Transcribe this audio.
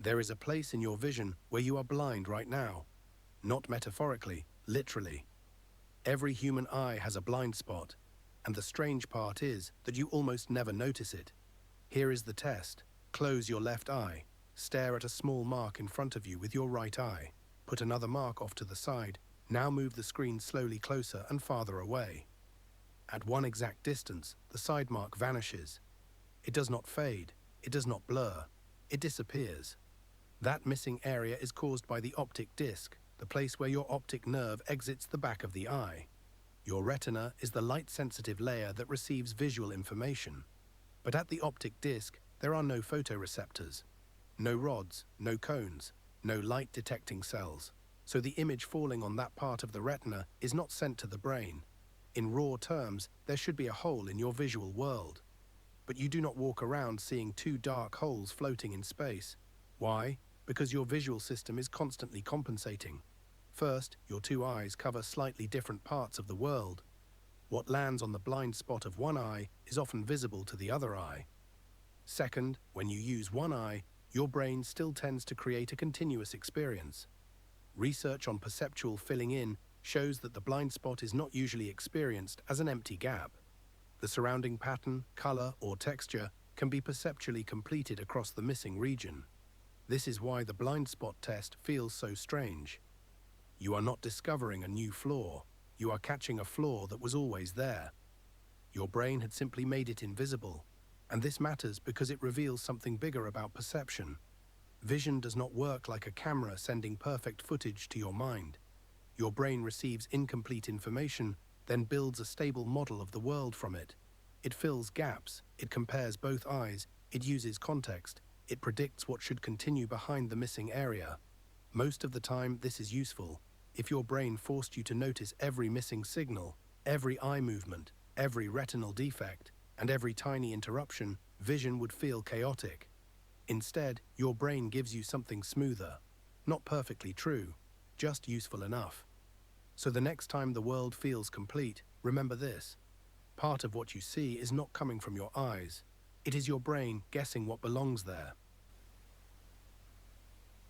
There is a place in your vision where you are blind right now. Not metaphorically, literally. Every human eye has a blind spot, and the strange part is that you almost never notice it. Here is the test. Close your left eye. Stare at a small mark in front of you with your right eye. Put another mark off to the side. Now move the screen slowly closer and farther away. At one exact distance, the side mark vanishes. It does not fade. It does not blur. It disappears. That missing area is caused by the optic disc, the place where your optic nerve exits the back of the eye. Your retina is the light-sensitive layer that receives visual information. But at the optic disc, there are no photoreceptors. No rods, no cones, no light-detecting cells. So the image falling on that part of the retina is not sent to the brain. In raw terms, there should be a hole in your visual world. But you do not walk around seeing two dark holes floating in space. Why? Because your visual system is constantly compensating. First, your two eyes cover slightly different parts of the world. What lands on the blind spot of one eye is often visible to the other eye. Second, when you use one eye, your brain still tends to create a continuous experience. Research on perceptual filling in shows that the blind spot is not usually experienced as an empty gap. The surrounding pattern, color, or texture can be perceptually completed across the missing region. This is why the blind spot test feels so strange. You are not discovering a new flaw. You are catching a flaw that was always there. Your brain had simply made it invisible. And this matters because it reveals something bigger about perception. Vision does not work like a camera sending perfect footage to your mind. Your brain receives incomplete information, then builds a stable model of the world from it. It fills gaps, it compares both eyes, it uses context, it predicts what should continue behind the missing area. Most of the time, this is useful. If your brain forced you to notice every missing signal, every eye movement, every retinal defect, and every tiny interruption, vision would feel chaotic. Instead, your brain gives you something smoother. Not perfectly true, just useful enough. So the next time the world feels complete, remember this. Part of what you see is not coming from your eyes. It is your brain guessing what belongs there.